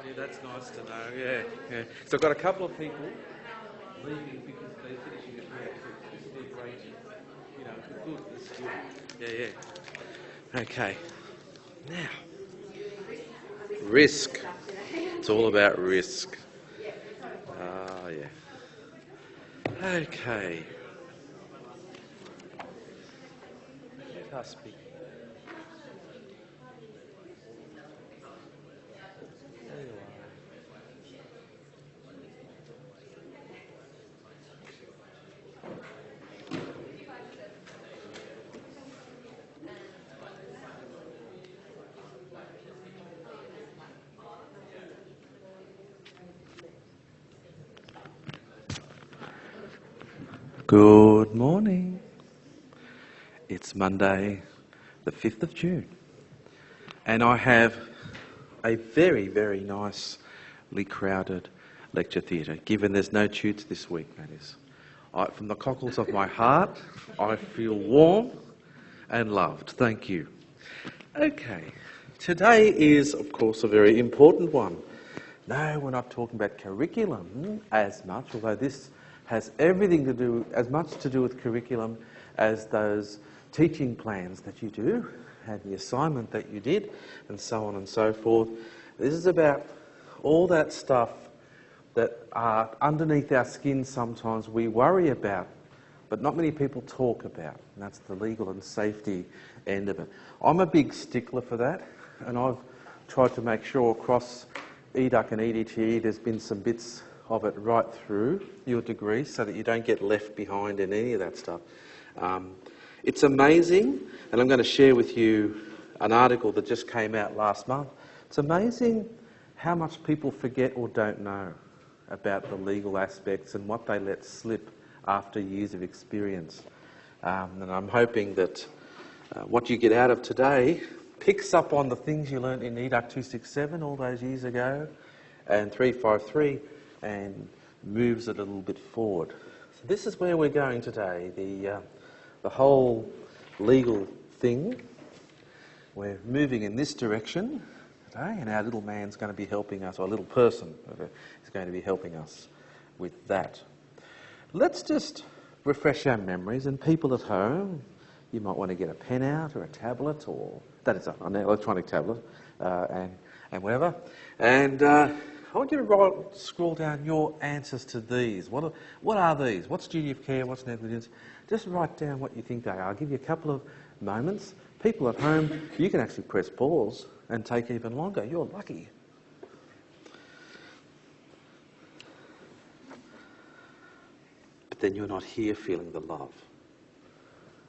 Yeah, that's nice to know. Yeah, yeah. So I've got a couple of people leaving because they're finishing at work. So this will be a great, good. This is good. Yeah, yeah. Okay. Now, risk. It's all about risk. Ah, yeah. Okay. Let us speak. There you are. Good morning. It's Monday, the 5th of June, and I have a very, very nicely crowded lecture theatre, given there's no tutes this week, that is. From the cockles of my heart, I feel warm and loved. Thank you. Okay, today is, of course, a very important one. No, we're not talking about curriculum as much, although this has everything to do, as much to do with curriculum as those teaching plans that you do, and the assignment that you did, and so on and so forth. This is about all that stuff that are underneath our skin sometimes we worry about, but not many people talk about, and that's the legal and safety end of it. I'm a big stickler for that, and I've tried to make sure across EDUC and EDTE there's been some bits of it right through your degree so that you don't get left behind in any of that stuff. It's amazing, and I'm going to share with you an article that just came out last month. It's amazing how much people forget or don't know about the legal aspects and what they let slip after years of experience. And I'm hoping that what you get out of today picks up on the things you learnt in EDUC 267 all those years ago and 353 and moves it a little bit forward. So this is where we're going today, the whole legal thing. We're moving in this direction today, and our little man's going to be helping us, or a little person is going to be helping us with that. Let's just refresh our memories, and people at home, you might want to get a pen out or a tablet, or that is an electronic tablet, and whatever. And I want you to scroll down your answers to these. What are these? What's duty of care? What's negligence? Just write down what you think they are. I'll give you a couple of moments. People at home, you can actually press pause and take even longer. You're lucky. But then you're not here feeling the love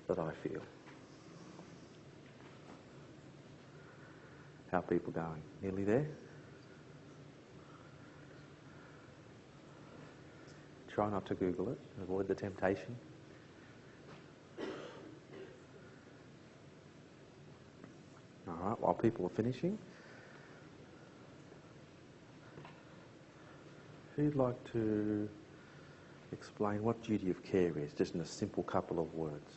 that I feel. How are people going? Nearly there? Try not to Google it. Avoid the temptation. All right, while people are finishing, who'd like to explain what duty of care is, just in a simple couple of words?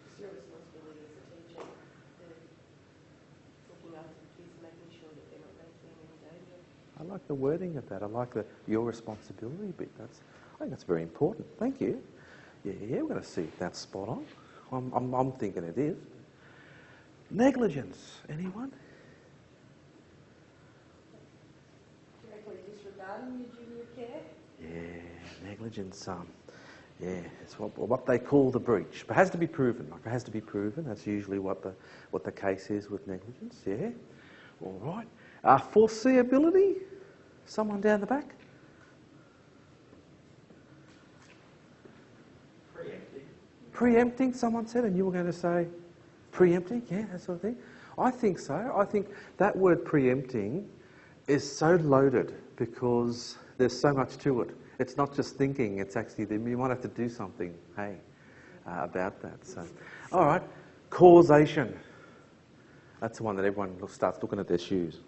It's your responsibility as a teacher, looking after the kids, making sure that they're not making any danger. I like the wording of that. I like the your responsibility bit. I think that's very important. Thank you. Yeah, we're going to see if that's spot on. I'm thinking it is. Negligence. Anyone? Directly disregarding your duty of care? Yeah, negligence. Yeah, it's what they call the breach. But it has to be proven. Like, it has to be proven. That's usually what the case is with negligence. Yeah. All right. Foreseeability. Someone down the back. Preempting, someone said, and you were going to say preempting, yeah, that sort of thing. I think so. I think that word preempting is so loaded because there's so much to it. It's not just thinking, it's actually, you might have to do something, hey, about that. So, all right, causation. That's the one that everyone starts looking at their shoes.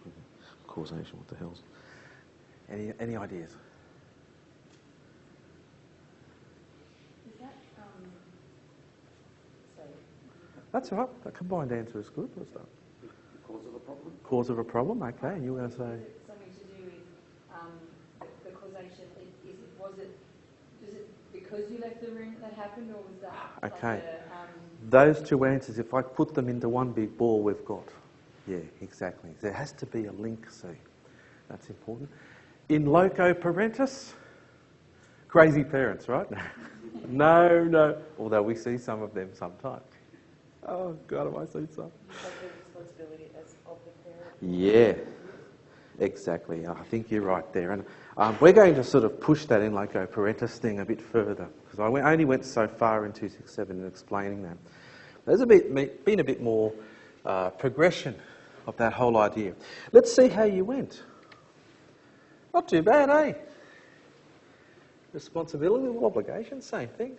Causation, what the hell's... Any ideas? Sorry. That's all right. That combined answer is good. What's that? The cause of a problem. Cause of a problem, okay, you were going to say... Something to do with the causation. Was it because you left the room that happened, or was that Okay. like Those two answers, if I put them into one big ball, we've got... Yeah, exactly. There has to be a link, see. That's important. In loco parentis, crazy parents, right? No. Although we see some of them sometimes. Oh, God, have I seen some? you have the responsibility as of the parent? Yeah, exactly. I think you're right there. And we're going to sort of push that in loco parentis thing a bit further, because I only went so far in 267 in explaining that. There's been a bit more progression of that whole idea. Let's see how you went. Not too bad, eh? Responsibility and obligation, same thing.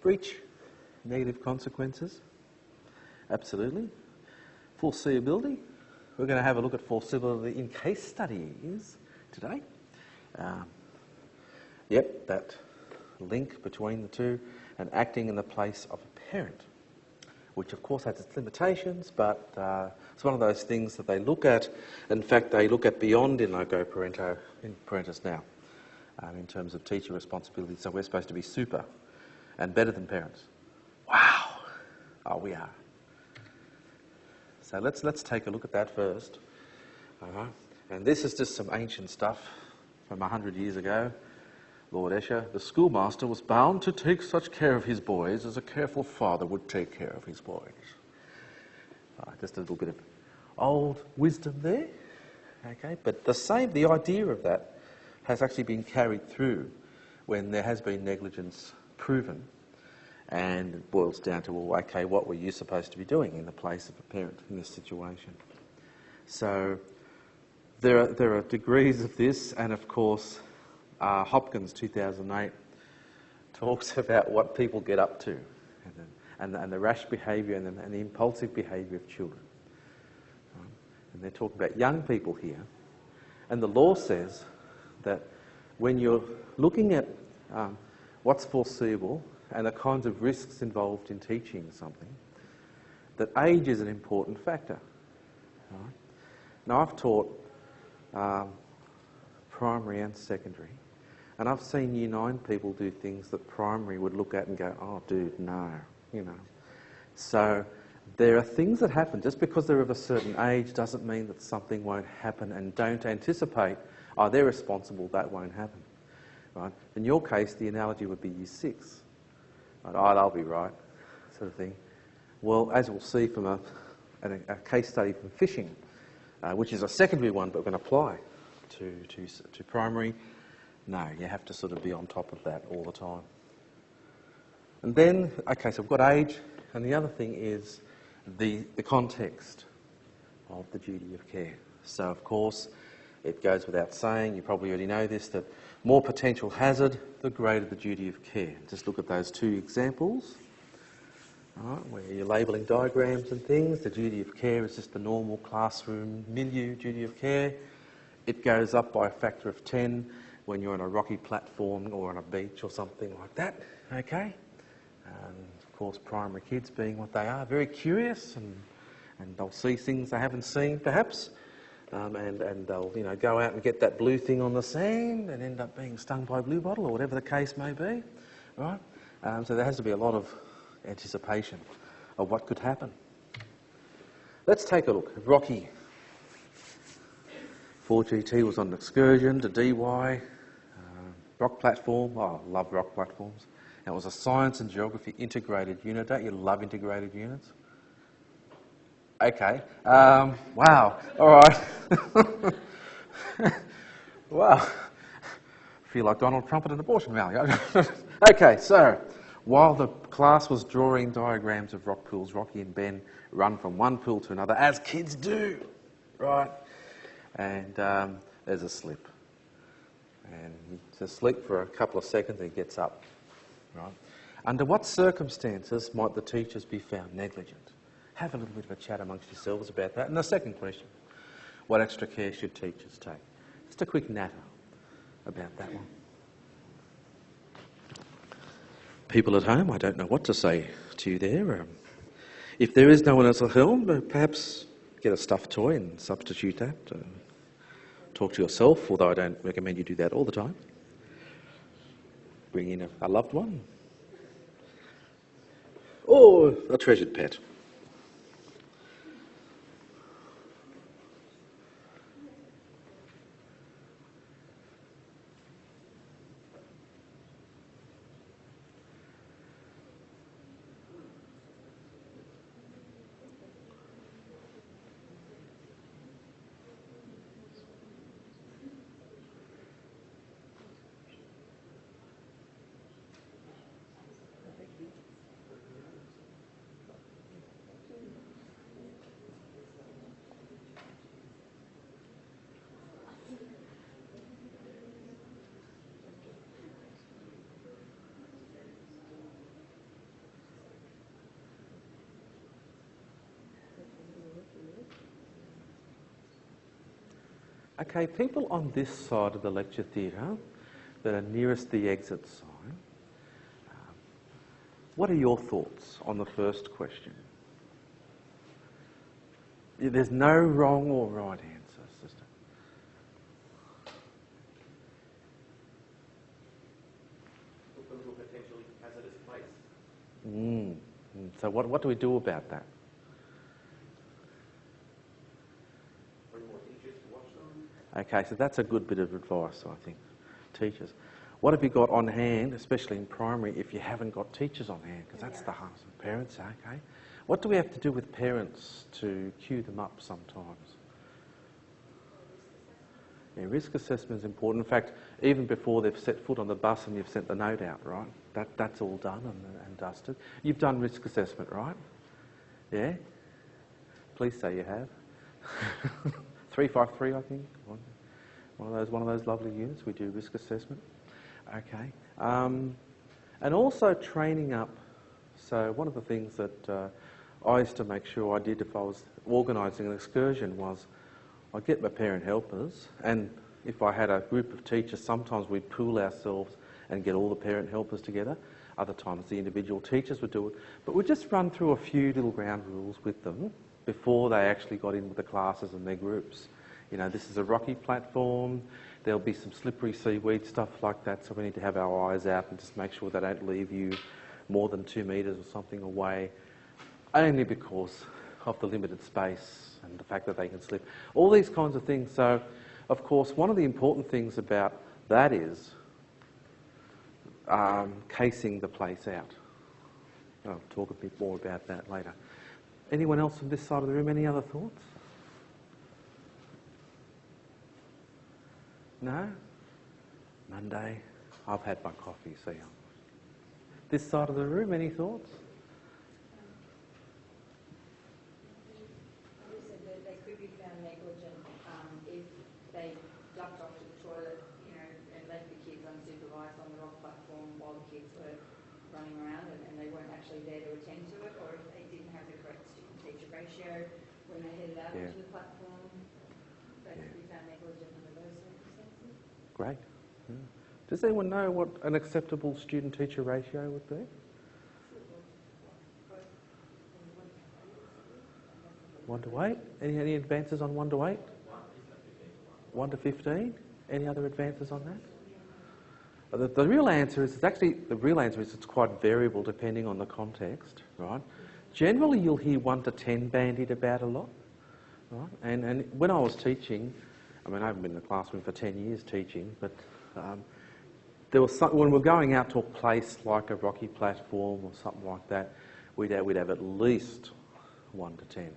Breach, negative consequences, absolutely. Foreseeability, we're going to have a look at foreseeability in case studies today. Yep, that link between the two, and acting in the place of a parent, which of course has its limitations, but it's one of those things that they look at. In fact, they look at beyond in loco parentis now, in terms of teacher responsibility. So we're supposed to be super and better than parents. Wow! Oh, we are. So let's take a look at that first. And this is just some ancient stuff from 100 years ago. Lord Esher, the schoolmaster was bound to take such care of his boys as a careful father would take care of his boys. Just a little bit of old wisdom there. Okay, but the idea of that has actually been carried through when there has been negligence proven, and it boils down to, well, okay, what were you supposed to be doing in the place of a parent in this situation? So there are degrees of this, and of course Hopkins 2008 talks about what people get up to, and the rash behaviour and the impulsive behaviour of children. And they're talking about young people here, and the law says that when you're looking at what's foreseeable and the kinds of risks involved in teaching something, that age is an important factor. Right? Now, I've taught primary and secondary, and I've seen Year 9 people do things that primary would look at and go, oh, dude, no, you know. So there are things that happen. Just because they're of a certain age doesn't mean that something won't happen, and don't anticipate, oh, they're responsible, that won't happen. Right? In your case, the analogy would be Year 6. Right? Oh, they'll be right, sort of thing. Well, as we'll see from a case study from fishing, which is a secondary one but can apply to primary, no, you have to sort of be on top of that all the time. And then, okay, so we've got age, and the other thing is the context of the duty of care. So, of course, it goes without saying, you probably already know this, that more potential hazard, the greater the duty of care. Just look at those two examples, right, where you're labelling diagrams and things. The duty of care is just the normal classroom milieu duty of care. It goes up by a factor of 10 when you're on a rocky platform or on a beach or something like that, okay? Of course, primary kids being what they are, very curious, and they'll see things they haven't seen, perhaps, and they'll, you know, go out and get that blue thing on the sand and end up being stung by a blue bottle or whatever the case may be, right? So there has to be a lot of anticipation of what could happen. Let's take a look at Rocky. 4GT was on an excursion to DY, rock platform. Oh, I love rock platforms. And it was a science and geography integrated unit. Don't you love integrated units? Okay. Wow. All right. Wow. I feel like Donald Trump at an abortion rally. Okay, so while the class was drawing diagrams of rock pools, Rocky and Ben run from one pool to another, as kids do, right? And there's a slip. And he's asleep for a couple of seconds and he gets up, right? Under what circumstances might the teachers be found negligent? Have a little bit of a chat amongst yourselves about that. And the second question, what extra care should teachers take? Just a quick natter about that one. People at home, I don't know what to say to you there. If there is no one else at home, perhaps get a stuffed toy and substitute that. Talk to yourself, although I don't recommend you do that all the time. Bring in a loved one. Or a treasured pet. Okay, people on this side of the lecture theatre that are nearest the exit sign, what are your thoughts on the first question? There's no wrong or right answer, sister. Look into a potentially hazardous place. So what do we do about that? Bring more teachers to watch them. Okay, so that's a good bit of advice, I think. Teachers. What have you got on hand, especially in primary, if you haven't got teachers on hand? Because that's the hardest. Parents, okay. What do we have to do with parents to cue them up sometimes? Yeah, risk assessment is important. In fact, even before they've set foot on the bus and you've sent the note out, right? That's all done and dusted. You've done risk assessment, right? Yeah? Please say you have. 353, I think. One of those lovely units. We do risk assessment. Okay. And also training up. So one of the things that I used to make sure I did if I was organising an excursion was I'd get my parent helpers, and if I had a group of teachers, sometimes we'd pool ourselves and get all the parent helpers together. Other times the individual teachers would do it. But we'd just run through a few little ground rules with them before they actually got in with the classes and their groups. You know, this is a rocky platform. There'll be some slippery seaweed, stuff like that, so we need to have our eyes out and just make sure they don't leave you more than 2 metres or something away, only because of the limited space and the fact that they can slip. All these kinds of things. So, of course, one of the important things about that is casing the place out. I'll talk a bit more about that later. Anyone else on this side of the room? Any other thoughts? No? Monday. I've had my coffee, see you. This side of the room, any thoughts? You said that they could be found negligent if they ducked off to the toilet, and left the kids unsupervised on the rock platform while the kids were running around and they weren't actually there to attend to it, or if they didn't have the correct student-teacher ratio when they headed out onto the platform. They could be found negligent under those circumstances. Great. Yeah. Does anyone know what an acceptable student-teacher ratio would be? 1 to 8? Any advances on 1 to 8? 1 to 15? Any other advances on that? The real answer is it's quite variable depending on the context, right? Generally, you'll hear 1 to 10 bandied about a lot, right? And when I was teaching, I mean, I haven't been in the classroom for 10 years teaching, but there was when we're going out to a place like a rocky platform or something like that, we'd have at least 1 to 10.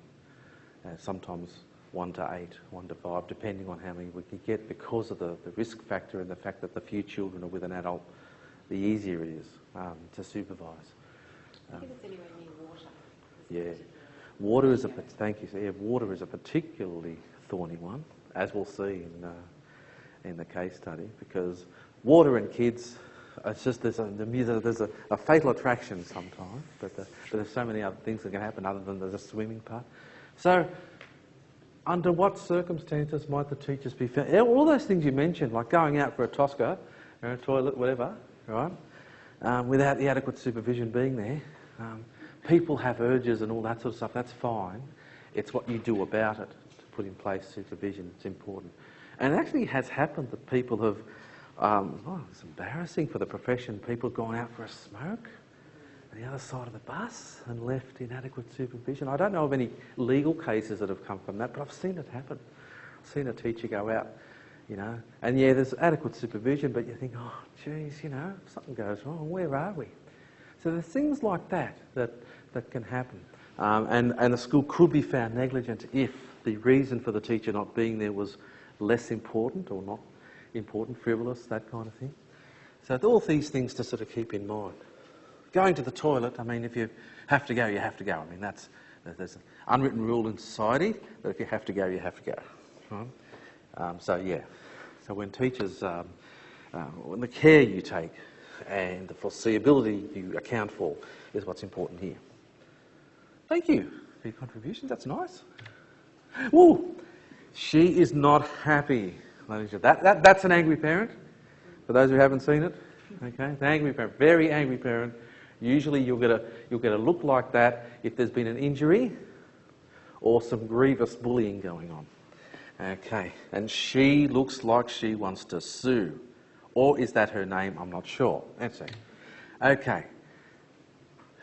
Sometimes 1 to 8, 1 to 5, depending on how many we could get, because of the risk factor and the fact that the few children are with an adult, the easier it is to supervise. If it's anywhere near water. Yeah, water is water is a particularly thorny one, as we'll see in the case study, because water and kids, it's just there's a fatal attraction sometimes, but there's so many other things that can happen other than the swimming part. So, under what circumstances might the teachers be found? All those things you mentioned, like going out for a Tosca, or a toilet, whatever, right? Without the adequate supervision being there. People have urges and all that sort of stuff, that's fine. It's what you do about it to put in place supervision. It's important. And it actually has happened that people have, it's embarrassing for the profession, people have gone out for a smoke on the other side of the bus and left inadequate supervision. I don't know of any legal cases that have come from that, but I've seen it happen. I've seen a teacher go out, and yeah, there's adequate supervision, but you think, oh, geez, if something goes wrong, where are we? So there's things like that can happen. And the school could be found negligent if the reason for the teacher not being there was less important or not important, frivolous, that kind of thing. So all these things to sort of keep in mind. Going to the toilet, I mean, if you have to go, you have to go. I mean, there's an unwritten rule in society that if you have to go, you have to go. Right? So when teachers, when the care you take and the foreseeability you account for is what's important here. Thank you for your contribution. That's nice. Woo! She is not happy. That's an angry parent. For those who haven't seen it, okay, an angry parent, very angry parent. Usually you'll get a look like that if there's been an injury or some grievous bullying going on. Okay, and she looks like she wants to sue. Or is that her name? I'm not sure. Let's see. Okay.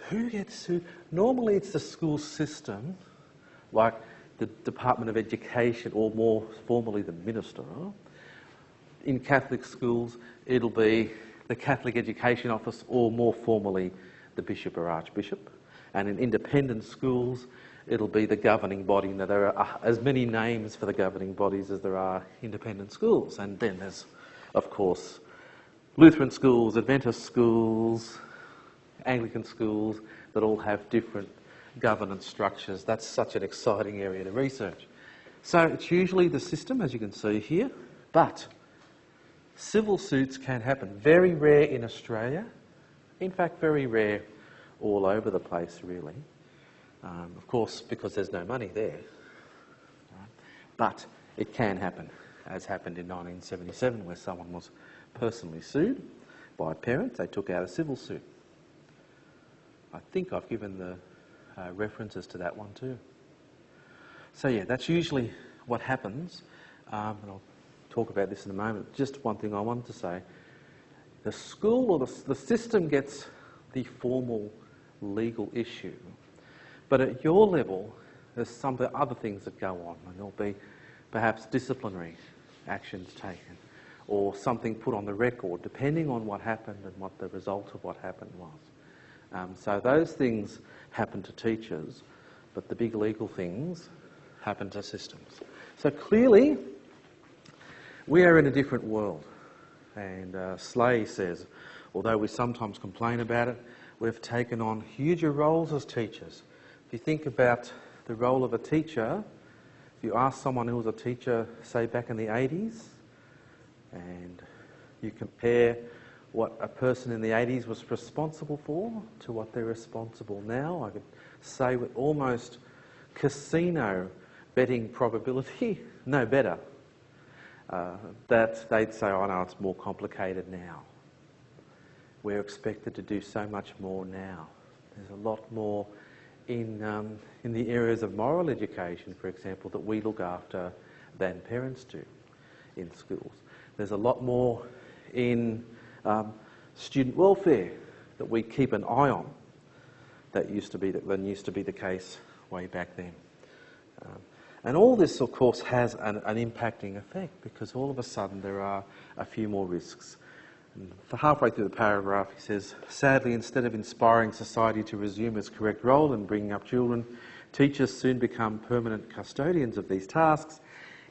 Who gets sued? Normally it's the school system, like the Department of Education, or more formally the minister. In Catholic schools, it'll be the Catholic Education Office, or more formally, the Bishop or Archbishop. And in independent schools, it'll be the governing body. Now, there are as many names for the governing bodies as there are independent schools. And then there's, of course, Lutheran schools, Adventist schools, Anglican schools that all have different governance structures. That's such an exciting area to research. So it's usually the system, as you can see here, but civil suits can happen. Very rare in Australia. In fact, very rare all over the place, really. Of course, because there's no money there. But it can happen, as happened in 1977, where someone was personally sued by parents. They took out a civil suit. I think I've given the references to that one too. So yeah, that's usually what happens. And I'll talk about this in a moment. Just one thing I wanted to say. The school or the system gets the formal legal issue. But at your level, there's some other things that go on. And there'll be perhaps disciplinary actions taken or something put on the record, depending on what happened and what the result of what happened was. So those things happen to teachers, but the big legal things happen to systems. So clearly, we are in a different world. And Slay says, although we sometimes complain about it, we've taken on huger roles as teachers. If you think about the role of a teacher, if you ask someone who was a teacher, say back in the 80s, and you compare what a person in the 80s was responsible for to what they're responsible now, I could say with almost casino betting probability, no better, that they'd say, oh no, it's more complicated now. We're expected to do so much more now. There's a lot more in the areas of moral education, for example, that we look after than parents do in schools. There's a lot more in student welfare that we keep an eye on than used to be the case way back then. And all this, of course, has an impacting effect because all of a sudden there are a few more risks. And for halfway through the paragraph, he says, sadly, instead of inspiring society to resume its correct role in bringing up children, teachers soon become permanent custodians of these tasks.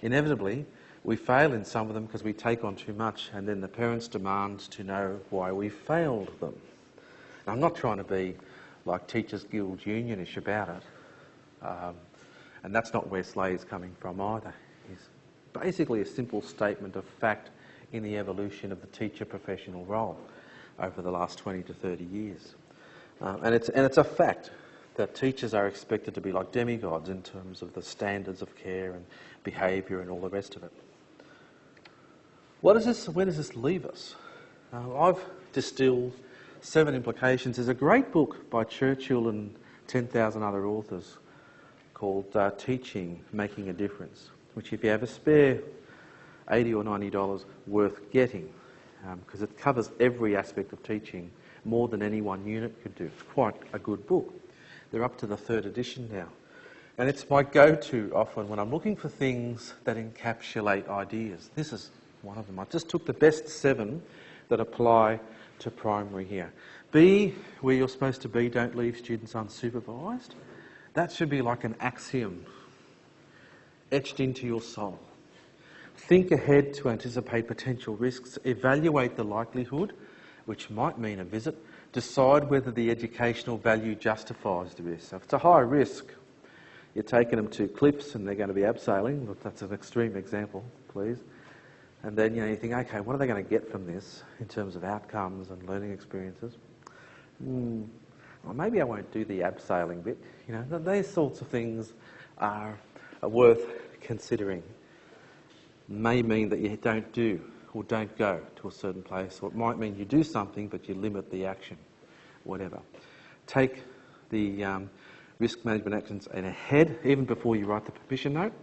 Inevitably, we fail in some of them because we take on too much, and then the parents demand to know why we failed them. Now, I'm not trying to be like Teachers Guild unionish about it, and that's not where Slay is coming from either. It's basically a simple statement of fact in the evolution of the teacher professional role over the last 20 to 30 years. And it's a fact that teachers are expected to be like demigods in terms of the standards of care and behaviour and all the rest of it. Where does this leave us? I've distilled 7 implications. There's a great book by Churchill and 10,000 other authors called Teaching, Making a Difference, which if you have a spare $80 or $90 worth getting, because it covers every aspect of teaching more than any one unit could do. It's quite a good book. They're up to the 3rd edition now. And it's my go-to often when I'm looking for things that encapsulate ideas. This is one of them. I just took the best 7 that apply to primary here. Be where you're supposed to be, don't leave students unsupervised. That should be like an axiom etched into your soul. Think ahead to anticipate potential risks. Evaluate the likelihood, which might mean a visit. Decide whether the educational value justifies the risk. So if it's a high risk, you're taking them to cliffs and they're going to be abseiling. Look, that's an extreme example, please. And then you think, okay, what are they going to get from this in terms of outcomes and learning experiences? Well, maybe I won't do the abseiling bit. These sorts of things are worth considering. May mean that you don't do or don't go to a certain place, or it might mean you do something but you limit the action, whatever. Take the risk management actions ahead, even before you write the permission note.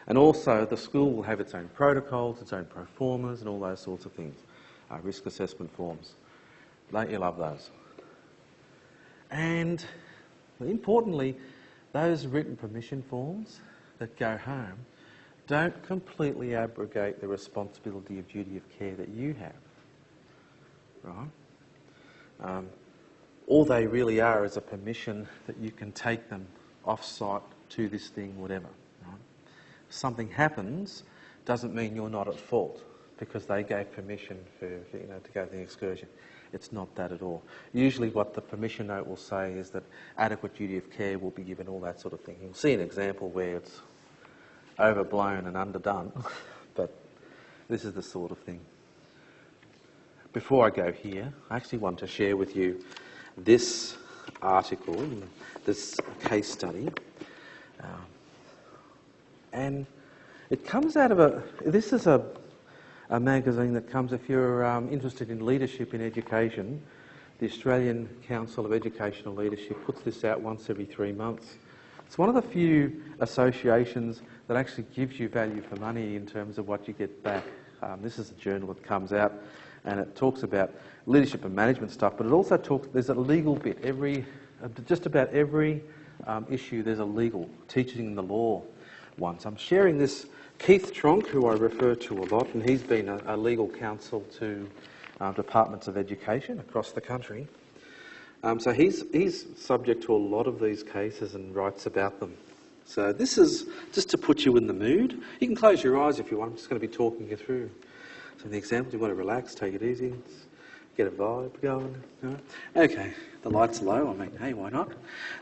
And also the school will have its own protocols, its own pro formas and all those sorts of things. Risk assessment forms. Don't you love those? And importantly, those written permission forms that go home don't completely abrogate the responsibility of duty of care that you have, right? All they really are is a permission that you can take them off-site to this thing, whatever. Right? If something happens, doesn't mean you're not at fault because they gave permission for to go to the excursion. It's not that at all. Usually what the permission note will say is that adequate duty of care will be given, all that sort of thing. You'll see an example where it's overblown and underdone, but this is the sort of thing. Before I go here, I actually want to share with you this article, this case study, and it comes out of this is a magazine that comes, if you're interested in leadership in education, the Australian Council of Educational Leadership puts this out once every 3 months. It's one of the few associations that actually gives you value for money in terms of what you get back. This is a journal that comes out and it talks about leadership and management stuff, but it also talks, there's a legal bit. Just about every issue there's a legal, teaching the law one. So I'm sharing this. Keith Tronk, who I refer to a lot, and he's been a legal counsel to departments of education across the country. So he's subject to a lot of these cases and writes about them. So this is just to put you in the mood. You can close your eyes if you want. I'm just going to be talking you through. So the example, you want to relax, take it easy, get a vibe going. Okay, the light's low. I mean, hey, why not?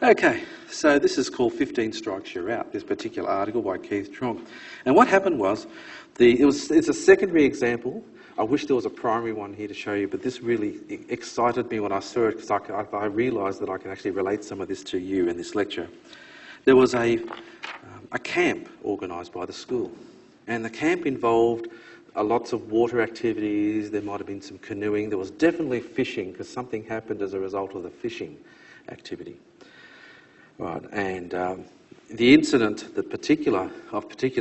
Okay, so this is called 15 Strikes You're Out, this particular article by Keith Tronk. And what happened was, it's a secondary example. I wish there was a primary one here to show you, but this really excited me when I saw it because I realised that I can actually relate some of this to you in this lecture. There was a camp organised by the school, and the camp involved lots of water activities. There might have been some canoeing. There was definitely fishing because something happened as a result of the fishing activity. Right, and the incident of particular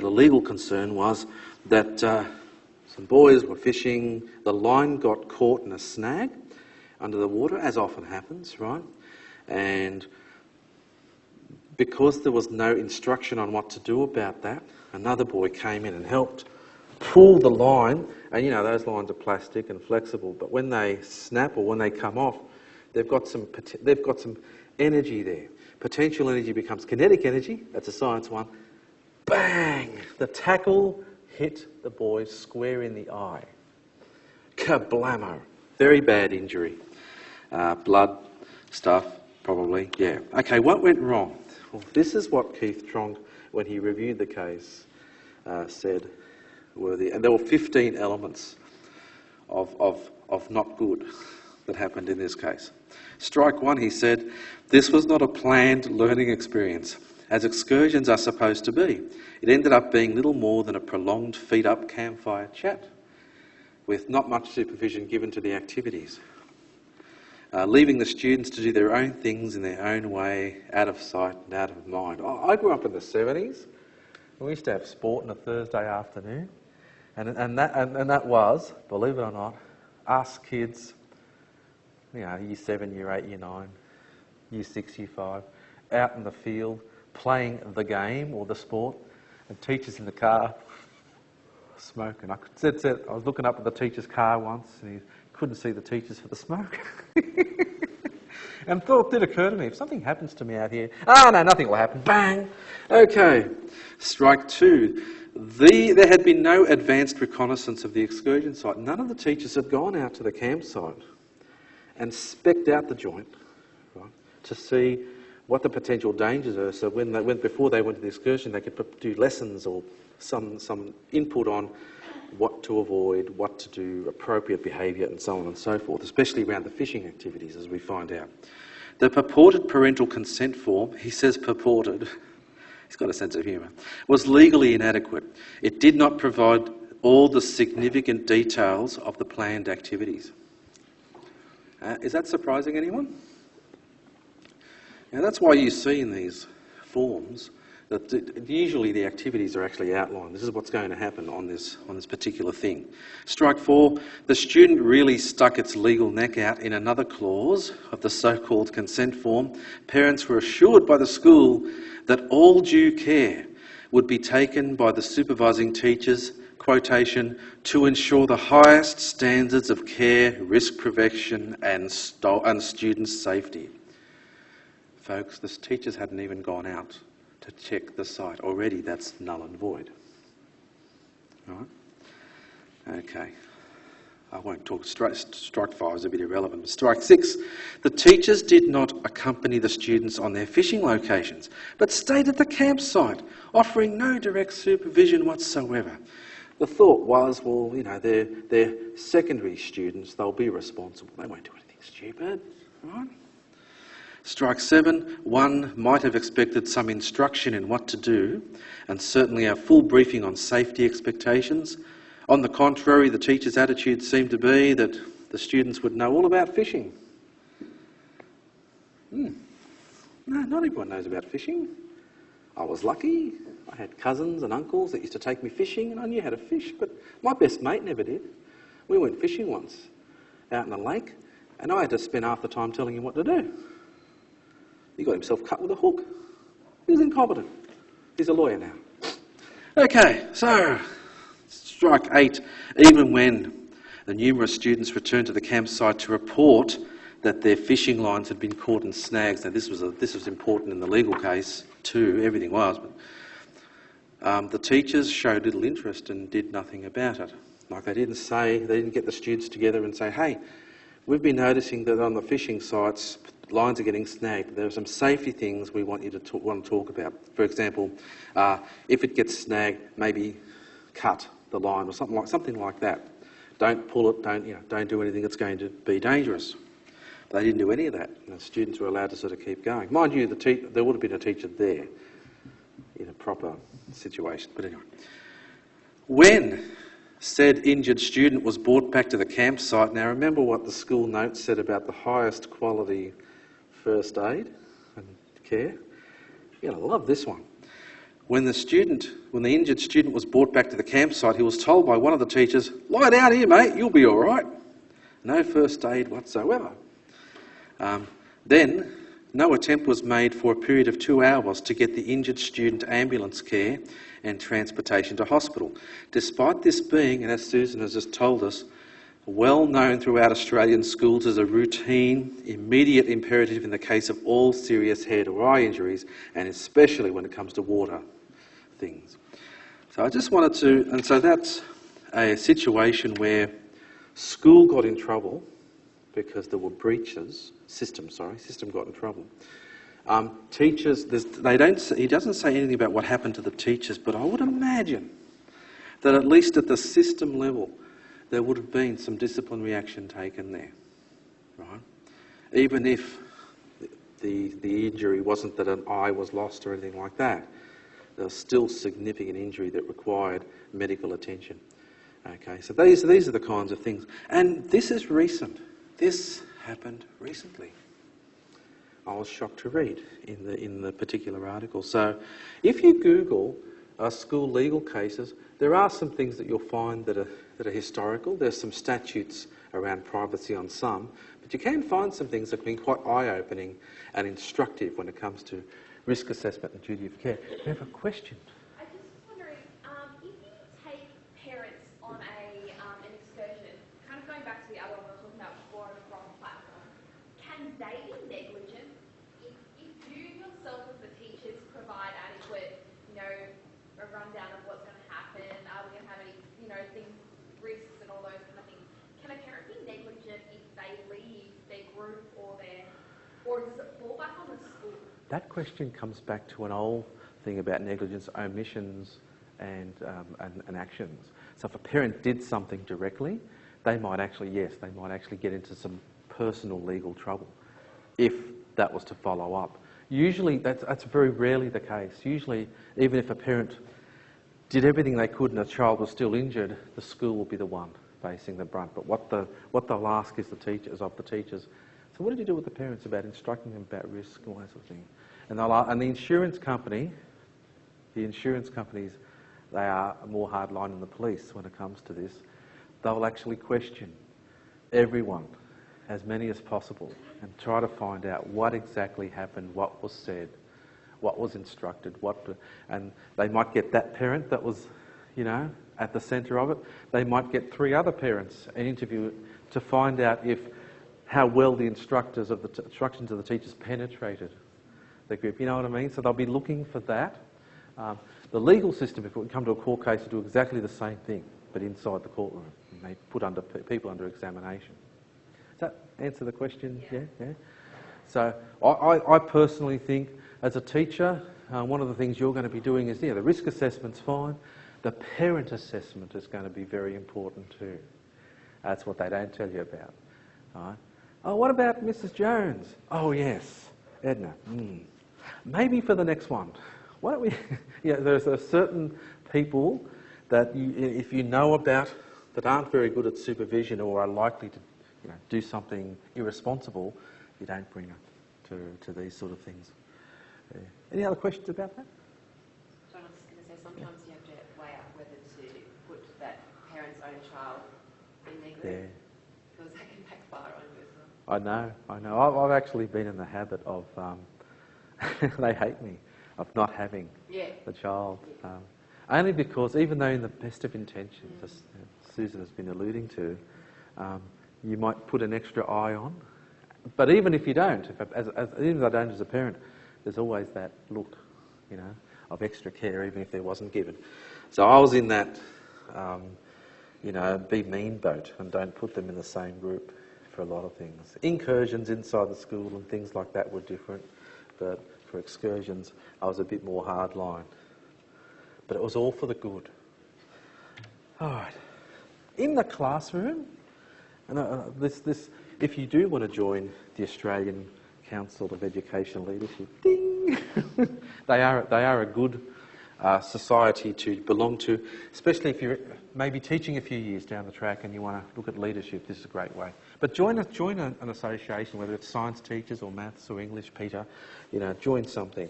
legal concern was that some boys were fishing. The line got caught in a snag under the water, as often happens, right? And because there was no instruction on what to do about that, another boy came in and helped pull the line, and those lines are plastic and flexible, but when they snap or when they come off, they've got some energy there. Potential energy becomes kinetic energy. That's a science one. Bang! The tackle hit the boy square in the eye. Kablamo! Very bad injury. Blood, stuff, probably. Yeah. Okay, what went wrong? Well, this is what Keith Tronk, when he reviewed the case, said. And there were 15 elements of not good that happened in this case. Strike one, he said, this was not a planned learning experience, as excursions are supposed to be. It ended up being little more than a prolonged feet-up campfire chat, with not much supervision given to the activities. leaving the students to do their own things in their own way, out of sight and out of mind. I grew up in the 70s. We used to have sport on a Thursday afternoon, and that was, believe it or not, us kids, year 7, year 8, year 9, year 6, year 5, out in the field playing the game or the sport, and teachers in the car smoking. I was looking up at the teacher's car once, and he couldn't see the teachers for the smoke. And thought did occur to me, if something happens to me out here, no, nothing will happen. Bang! Okay, strike 2. There had been no advanced reconnaissance of the excursion site. None of the teachers had gone out to the campsite and specced out the joint, right, to see what the potential dangers are. So before they went to the excursion, they could do lessons or some input on what to avoid, what to do, appropriate behaviour, and so on and so forth, especially around the fishing activities, as we find out. The purported parental consent form, he says purported, he's got a sense of humour, was legally inadequate. It did not provide all the significant details of the planned activities. Is that surprising anyone? Now that's why you see in these forms that usually the activities are actually outlined. This is what's going to happen on this particular thing. Strike 4, the student really stuck its legal neck out in another clause of the so-called consent form. Parents were assured by the school that all due care would be taken by the supervising teachers, quotation, to ensure the highest standards of care, risk prevention and student safety. Folks, the teachers hadn't even gone out to check the site. Already that's null and void. All right? Okay. I won't talk. Strike 5 is a bit irrelevant. But strike 6, the teachers did not accompany the students on their fishing locations, but stayed at the campsite, offering no direct supervision whatsoever. The thought was, well, they're secondary students, they'll be responsible. They won't do anything stupid, right? Strike 7, one might have expected some instruction in what to do, and certainly a full briefing on safety expectations. On the contrary, the teacher's attitude seemed to be that the students would know all about fishing. No, not everyone knows about fishing. I was lucky. I had cousins and uncles that used to take me fishing, and I knew how to fish, but my best mate never did. We went fishing once out in a lake, and I had to spend half the time telling him what to do. He got himself cut with a hook. He was incompetent. He's a lawyer now. Okay, so strike 8. Even when the numerous students returned to the campsite to report that their fishing lines had been caught in snags. Now this was important in the legal case too. Everything was, but the teachers showed little interest and did nothing about it. Like they didn't get the students together and say, hey, we've been noticing that on the fishing sites, lines are getting snagged. There are some safety things we want you to talk about. For example, if it gets snagged, maybe cut the line or something like that. Don't pull it. Don't do anything that's going to be dangerous. But they didn't do any of that. And the students were allowed to sort of keep going. Mind you, there would have been a teacher there in a proper situation. But anyway, when said injured student was brought back to the campsite. Now remember what the school notes said about the highest quality first aid and care. You're going to love this one. When the injured student was brought back to the campsite, he was told by one of the teachers, lie down here, mate, you'll be all right. No first aid whatsoever. Then, no attempt was made for a period of 2 hours to get the injured student ambulance care and transportation to hospital. Despite this being, and as Susan has just told us, well known throughout Australian schools as a routine, immediate imperative in the case of all serious head or eye injuries, and especially when it comes to water things. So I just wanted to, and so that's a situation where school got in trouble because there were breaches. System got in trouble. Teachers, he doesn't say anything about what happened to the teachers, but I would imagine that at least at the system level, there would have been some disciplinary action taken there, right? Even if the injury wasn't that an eye was lost or anything like that, there was still significant injury that required medical attention. Okay, so these are the kinds of things. And this is recent. This happened recently. I was shocked to read in the particular article. So if you Google school legal cases, there are some things that you'll find that are historical. There's some statutes around privacy on some, but you can find some things that can be quite eye-opening and instructive when it comes to risk assessment and duty of care. We have a question. I just was wondering, if you take parents on an excursion, kind of going back to the other one we were talking about before on the wrong platform, can they be negligent if you yourself as the teachers provide adequate, a rundown of what's going to happen, are we going to have any, things, risks and all those kind of things? Can a parent be negligent if they leave their group or does it fall back on the school? That question comes back to an old thing about negligence, omissions and actions. So if a parent did something directly, they might actually get into some personal legal trouble if that was to follow up. Usually that's very rarely the case. Usually, even if a parent did everything they could and a child was still injured, the school will be the one facing the brunt. But what they'll ask is the teachers. So what did you do with the parents about instructing them about risk and all that sort of thing? And the insurance companies, they are more hardline than the police when it comes to this. They'll actually question everyone, as many as possible, and try to find out what exactly happened, what was said, what was instructed, and they might get that parent that was, at the centre of it. They might get 3 other parents and interview to find out how well the instructions of the teachers penetrated the group. You know what I mean? So they'll be looking for that. The legal system, if it would come to a court case, will do exactly the same thing, but inside the courtroom. And they put people under examination. Does that answer the question? Yeah. So I personally think, as a teacher, one of the things you're going to be doing is, the risk assessment's fine. The parent assessment is going to be very important too. That's what they don't tell you about. Right? Oh, what about Mrs. Jones? Oh, yes, Edna. Maybe for the next one. Why don't we? There's certain people that if you know about that aren't very good at supervision or are likely to, do something irresponsible, you don't bring it to these sort of things. Any other questions about that? So I was just going to say, sometimes you have to weigh up whether to put that parent's own child in their group, because that can backfire on you as well. I know. I've actually been in the habit of, they hate me, of not having the child. Only because, even though in the best of intentions, as Susan has been alluding to, you might put an extra eye on. But even if you don't, even if I don't as a parent, there's always that look, of extra care, even if there wasn't given. So I was in that, be mean boat and don't put them in the same group for a lot of things. Incursions inside the school and things like that were different, but for excursions, I was a bit more hardline. But it was all for the good. All right. In the classroom, and if you do want to join the Australian Council of Education Leadership, ding! they are a good society to belong to, especially if you're maybe teaching a few years down the track and you want to look at leadership. This is a great way. But join an association, whether it's science teachers or maths or English, Peter. Join something.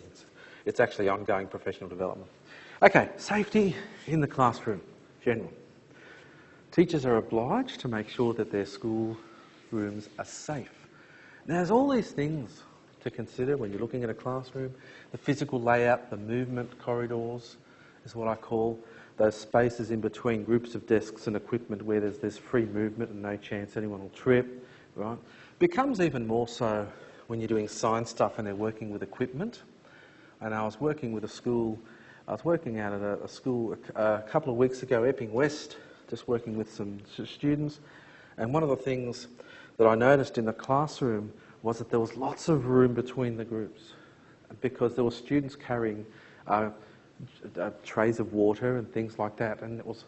It's actually ongoing professional development. Okay, safety in the classroom, general. Teachers are obliged to make sure that their school rooms are safe. Now, there's all these things to consider when you're looking at a classroom. The physical layout, the movement corridors is what I call those spaces in between groups of desks and equipment where there's free movement and no chance anyone will trip, right? Becomes even more so when you're doing science stuff and they're working with equipment. And I was working out at a school a couple of weeks ago, Epping West, just working with some students. And one of the things that I noticed in the classroom was that there was lots of room between the groups because there were students carrying trays of water and things like that. And it was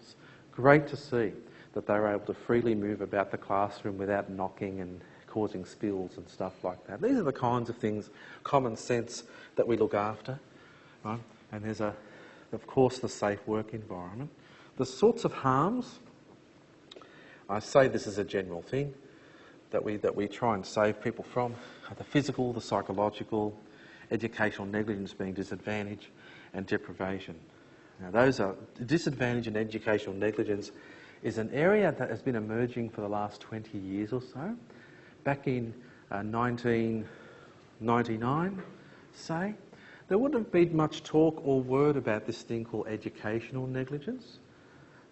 great to see that they were able to freely move about the classroom without knocking and causing spills and stuff like that. These are the kinds of things, common sense, that we look after, right? And there's of course, the safe work environment. The sorts of harms, I say this is a general thing, that we try and save people from are the physical, the psychological, educational negligence being disadvantage, and deprivation. Now, those are disadvantage and educational negligence is an area that has been emerging for the last 20 years or so. Back in 1999, say, there wouldn't have been much talk or word about this thing called educational negligence,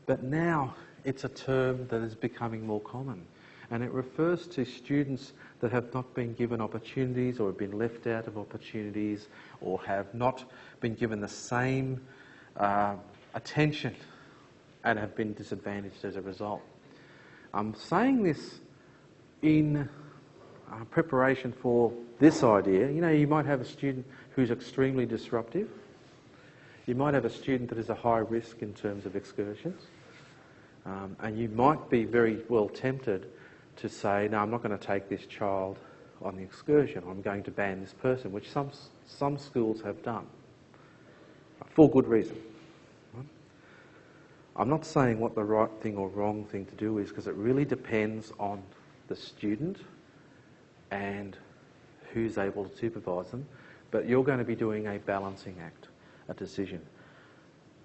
but now it's a term that is becoming more common, and it refers to students that have not been given opportunities or have been left out of opportunities or have not been given the same attention and have been disadvantaged as a result. I'm saying this in preparation for this idea. You know, you might have a student who's extremely disruptive. You might have a student that is a high risk in terms of excursions. And you might be very well tempted to say, no, I'm not going to take this child on the excursion. I'm going to ban this person, which some schools have done for good reason. I'm not saying what the right thing or wrong thing to do is, because it really depends on the student and who's able to supervise them, but you're going to be doing a balancing act, a decision.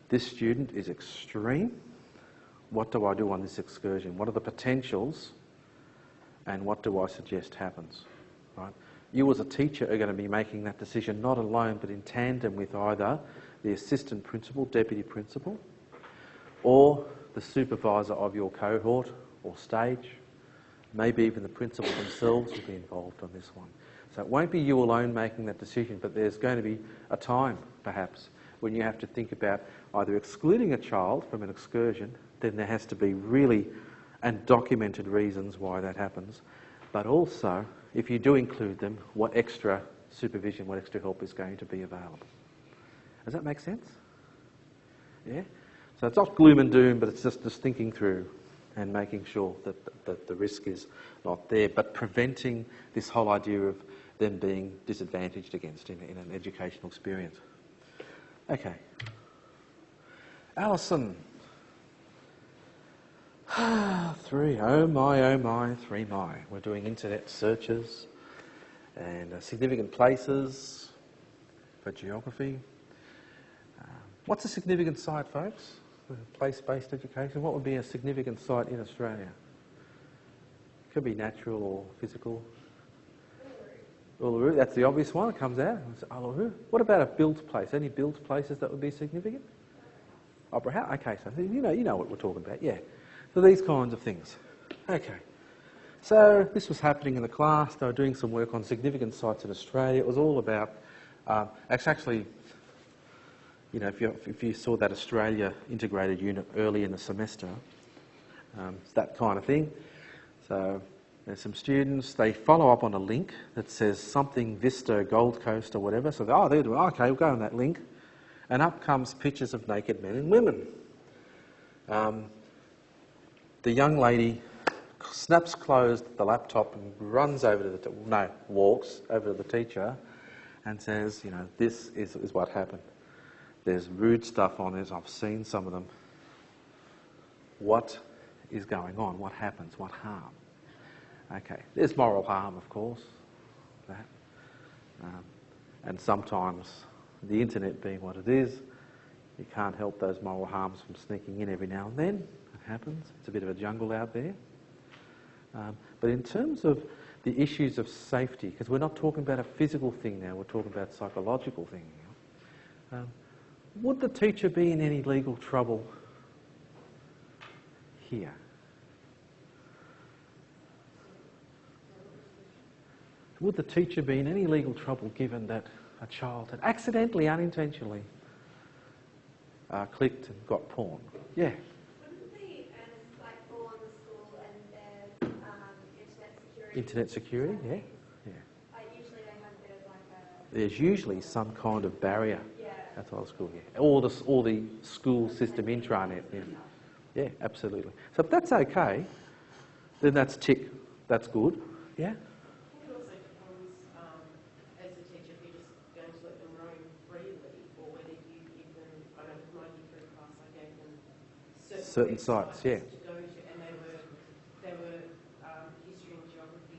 This student is extreme. What do I do on this excursion? What are the potentials and what do I suggest happens? Right? You as a teacher are going to be making that decision not alone but in tandem with either the assistant principal, deputy principal, or the supervisor of your cohort or stage. Maybe even the principal themselves will be involved on this one. So it won't be you alone making that decision, but there's going to be a time, perhaps, when you have to think about either excluding a child from an excursion, then there has to be really and documented reasons why that happens, but also, if you do include them, what extra supervision, what extra help is going to be available. Does that make sense? Yeah? So it's not gloom and doom, but it's just thinking through and making sure that the risk is not there, but preventing this whole idea of them being disadvantaged against in an educational experience. Okay. Alison. 3, oh my, 3 my. We're doing internet searches and significant places for geography. What's a significant site, folks? Place-based education. What would be a significant site in Australia? Could be natural or physical. Uluru, that's the obvious one. It comes out. It's Uluru. What about a built place? Any built places that would be significant? Opera House. Okay, so you know what we're talking about. Yeah. So these kinds of things. Okay. So this was happening in the class. They were doing some work on significant sites in Australia. It was all about. Actually. You know, if you saw that Australia integrated unit early in the semester, it's that kind of thing. So there's some students, they follow up on a link that says something Vista, Gold Coast or whatever. So they're doing, okay, we'll go on that link. And up comes pictures of naked men and women. The young lady snaps closed the laptop and runs over to walks over to the teacher and says, you know, this is what happened. There's rude stuff on it. I've seen some of them. What is going on? What happens? What harm? Okay. There's moral harm, of course. That. And sometimes, the internet being what it is, you can't help those moral harms from sneaking in every now and then. It happens. It's a bit of a jungle out there. But in terms of the issues of safety, because we're not talking about a physical thing now, we're talking about a psychological thing now. Would the teacher be in any legal trouble here? Would the teacher be in any legal trouble given that a child had accidentally, unintentionally clicked and got porn? Yeah. Wouldn't the fall on the school and their Internet security, yeah. Usually they have a bit of like a... There's usually some kind of barrier. Yeah. That's all school, yeah. All the school system intranet, yeah. Yeah, absolutely. So if that's okay, then that's tick. That's good. Yeah? It also depends, as a teacher, if you're just going to let them roam freely, or whether you give them, I know with my year 3 class, I gave them Certain sites, yeah. to go to, and they were history and geography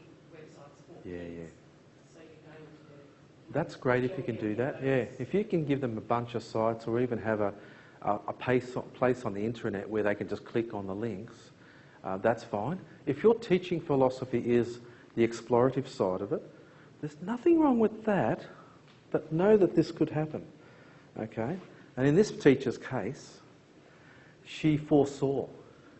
That's great if you can do that. Yeah, if you can give them a bunch of sites or even have a place on the internet where they can just click on the links, that's fine. If your teaching philosophy is the explorative side of it, there's nothing wrong with that, but know that this could happen. Okay? And in this teacher's case, she foresaw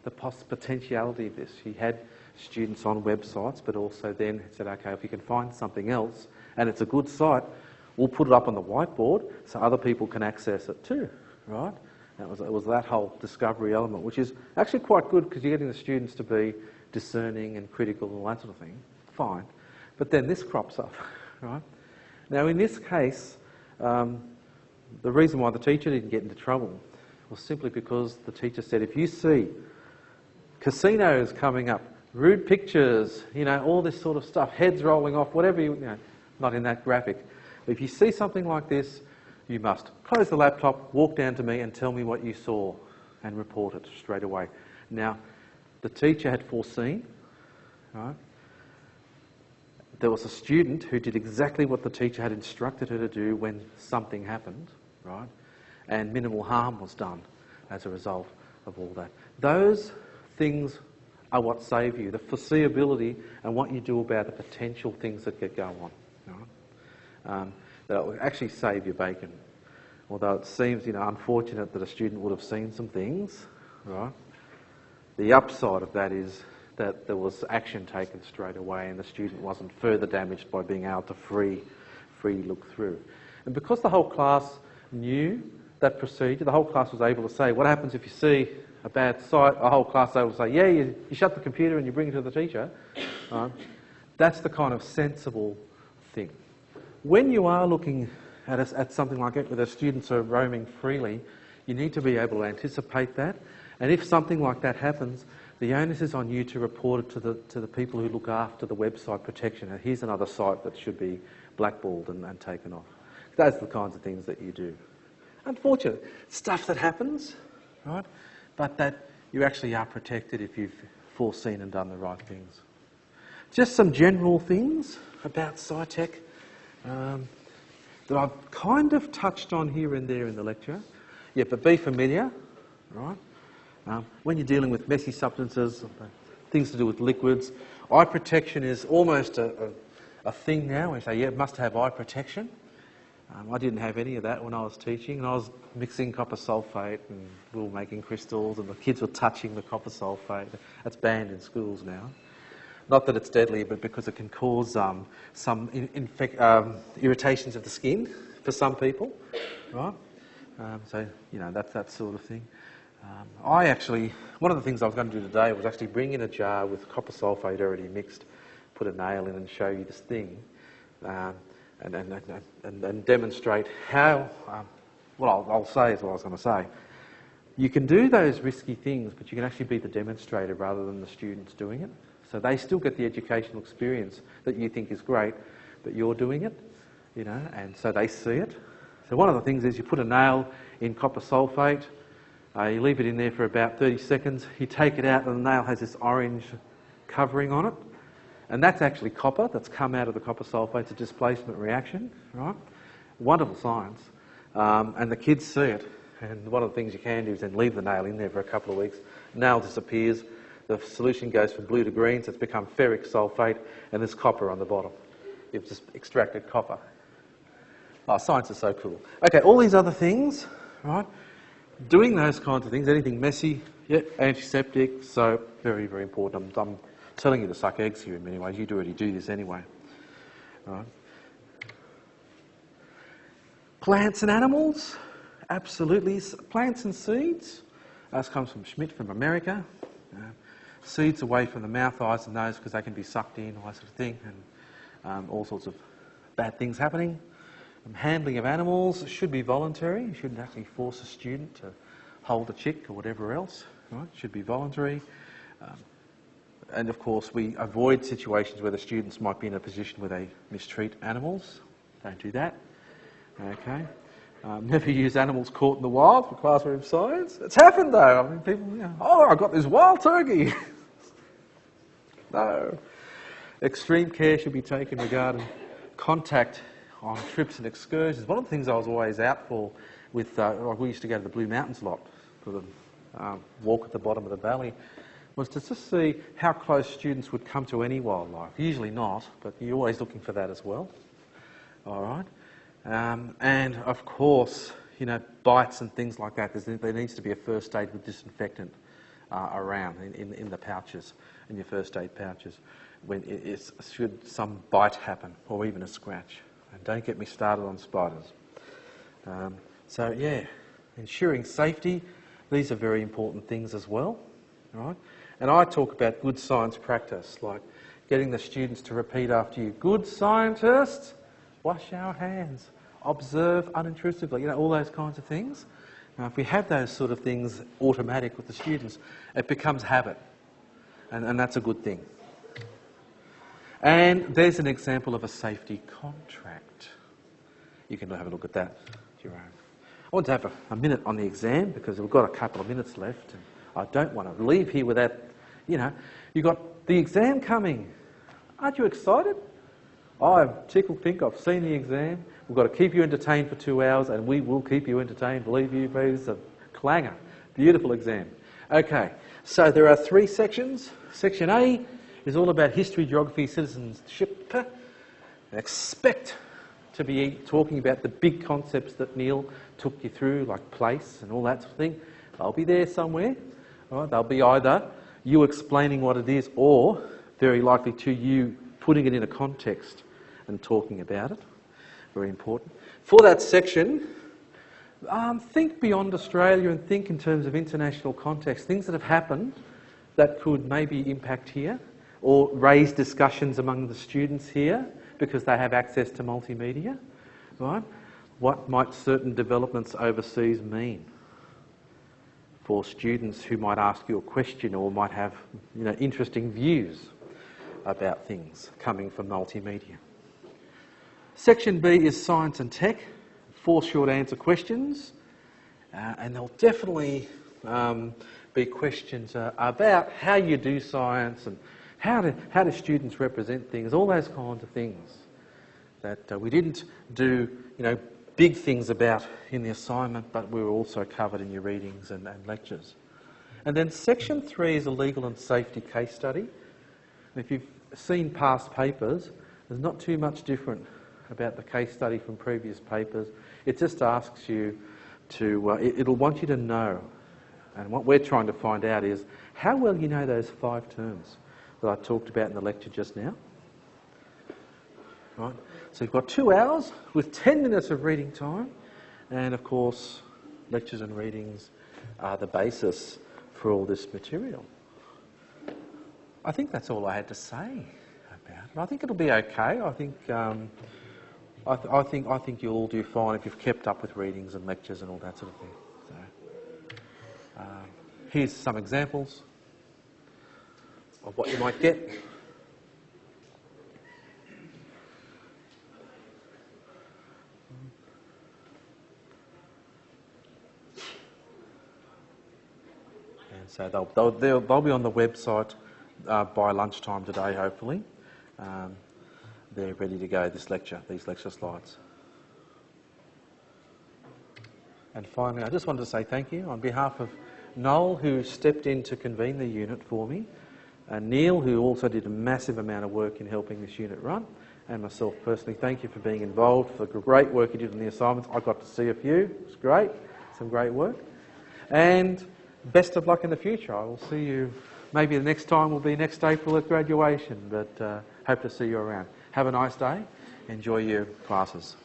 the potentiality of this. She had students on websites, but also then said, okay, if you can find something else and it's a good site, we'll put it up on the whiteboard so other people can access it too, right? And it was that whole discovery element, which is actually quite good because you're getting the students to be discerning and critical and all that sort of thing. Fine. But then this crops up, right? Now, in this case, the reason why the teacher didn't get into trouble was simply because the teacher said, if you see casinos coming up, rude pictures, all this sort of stuff, heads rolling off, whatever not in that graphic. If you see something like this, you must close the laptop, walk down to me and tell me what you saw and report it straight away. Now, the teacher had foreseen, right? There was a student who did exactly what the teacher had instructed her to do when something happened, right? And minimal harm was done as a result of all that. Those things are what save you, the foreseeability and what you do about the potential things that could go on. Right? That will actually save your bacon. Although it seems, unfortunate that a student would have seen some things, right? The upside of that is that there was action taken straight away and the student wasn't further damaged by being able to free look through. And because the whole class knew that procedure, the whole class was able to say, what happens if you see a bad site? The whole class was able to say, yeah, you shut the computer and you bring it to the teacher. That's the kind of sensible thing. When you are looking at something like it where the students are roaming freely, you need to be able to anticipate that. And if something like that happens, the onus is on you to report it to the people who look after the website protection. And here's another site that should be blackballed and taken off. Those are the kinds of things that you do. Unfortunate stuff that happens, right? But that you actually are protected if you've foreseen and done the right things. Just some general things about SciTech that I've kind of touched on here and there in the lecture. Yeah, but be familiar, right? When you're dealing with messy substances, things to do with liquids, eye protection is almost a thing now. We say, yeah, it must have eye protection. I didn't have any of that when I was teaching, and I was mixing copper sulphate and we were making crystals and the kids were touching the copper sulphate. That's banned in schools now. Not that it's deadly, but because it can cause some irritations of the skin for some people, right? So, that's that sort of thing. One of the things I was going to do today was actually bring in a jar with copper sulphate already mixed, put a nail in and show you this thing. And demonstrate how, I'll say is what I was going to say. You can do those risky things, but you can actually be the demonstrator rather than the students doing it. So they still get the educational experience that you think is great, but you're doing it, and so they see it. So one of the things is you put a nail in copper sulphate, you leave it in there for about 30 seconds, you take it out and the nail has this orange covering on it. And that's actually copper that's come out of the copper sulphate. It's a displacement reaction, right? Wonderful science. And the kids see it. And one of the things you can do is then leave the nail in there for a couple of weeks. Nail disappears. The solution goes from blue to green, so it's become ferric sulphate, and there's copper on the bottom. You've just extracted copper. Oh, science is so cool. Okay, all these other things, right? Doing those kinds of things, anything messy, yeah, antiseptic, soap, very, very important. I'm telling you to suck eggs here in many ways. You'd already do this anyway. Right. Plants and animals, absolutely. Plants and seeds. This comes from Schmidt from America. Seeds away from the mouth, eyes and nose because they can be sucked in, all that sort of thing, and all sorts of bad things happening. Handling of animals should be voluntary. You shouldn't actually force a student to hold a chick or whatever else. Right? It should be voluntary. And of course, we avoid situations where the students might be in a position where they mistreat animals. Don't do that. Okay. Never use animals caught in the wild for classroom science. It's happened though. I mean, people, I got this wild turkey. No. Extreme care should be taken regarding contact on trips and excursions. One of the things I was always out for with, like we used to go to the Blue Mountains a lot for the walk at the bottom of the valley, was to just see how close students would come to any wildlife. Usually not, but you're always looking for that as well. All right. And of course, you know, bites and things like that. There needs to be a first aid with disinfectant around in the pouches, in your first aid pouches, when should some bite happen or even a scratch. And don't get me started on spiders. So yeah, ensuring safety. These are very important things as well, right? And I talk about good science practice, like getting the students to repeat after you. Good scientists, wash our hands, observe unintrusively, you know, all those kinds of things. Now, if we have those sort of things automatic with the students, it becomes habit, and that's a good thing. And there's an example of a safety contract. You can have a look at that, your own. I want to have a minute on the exam because we've got a couple of minutes left, and I don't want to leave here without, you know, you've got the exam coming. Aren't you excited? I'm tickled pink. I've seen the exam. We've got to keep you entertained for 2 hours, and we will keep you entertained. Believe you me, it's a clanger. Beautiful exam. Okay, so there are 3 sections. Section A is all about history, geography, citizenship. Expect to be talking about the big concepts that Neil took you through, like place and all that sort of thing. They'll be there somewhere. All right? They'll be either you explaining what it is or, very likely, to you putting it in a context and talking about it. Very important. For that section, think beyond Australia and think in terms of international context. Things that have happened that could maybe impact here or raise discussions among the students here because they have access to multimedia, right? What might certain developments overseas mean for students who might ask you a question or might have, you know, interesting views about things coming from multimedia. Section B is science and tech, 4 short answer questions, and there'll definitely be questions about how you do science and how do students represent things, all those kinds of things that we didn't do, you know, big things about in the assignment, but we were also covered in your readings and lectures. And then section 3 is a legal and safety case study. And if you've seen past papers, there's not too much different about the case study from previous papers. It just asks you to, it'll want you to know. And what we're trying to find out is how well you know those 5 terms that I talked about in the lecture just now. Right? So you've got 2 hours with 10 minutes of reading time. And of course, lectures and readings are the basis for all this material. I think that's all I had to say about it. I think it'll be okay. I think I think you'll all do fine if you've kept up with readings and lectures and all that sort of thing. So, here's some examples of what you might get. And so they'll be on the website by lunchtime today, hopefully. They're ready to go, these lecture slides. And finally, I just wanted to say thank you on behalf of Noel, who stepped in to convene the unit for me, and Neil, who also did a massive amount of work in helping this unit run, and myself personally. Thank you for being involved, for the great work you did on the assignments. I got to see a few. It was great. Some great work. And best of luck in the future. I will see you, maybe the next time will be next April at graduation, but hope to see you around. Have a nice day. Enjoy your classes.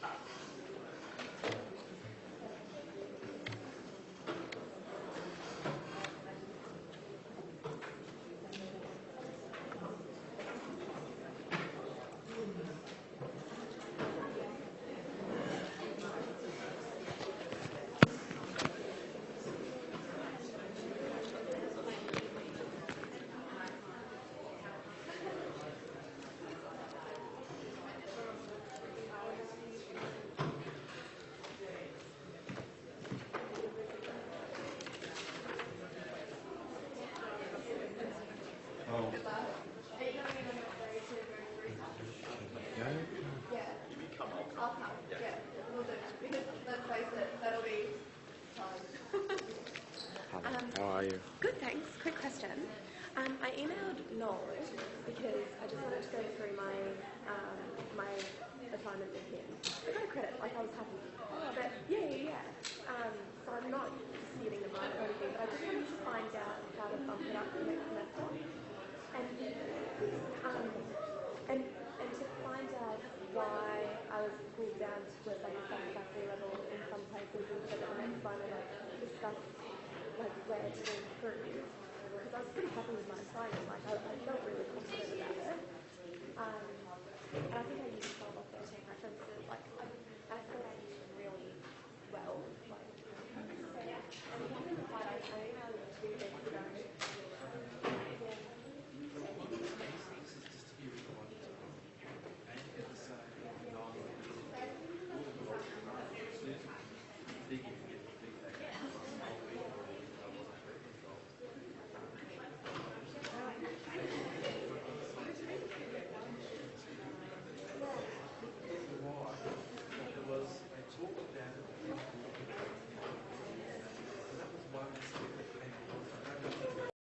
I'll come. How are you? Good, thanks. Quick question. I emailed Noel because I just wanted to go through my my assignment with him. I got a credit, like I was happy. But yeah. So I'm not disputing the mark or anything, but I just wanted to find out how to bump it up the next semester. And to find out why I was pulled down to a satisfactory level in some places instead of the next one and discuss like where to improve. Because I was pretty happy with my assignment. Like I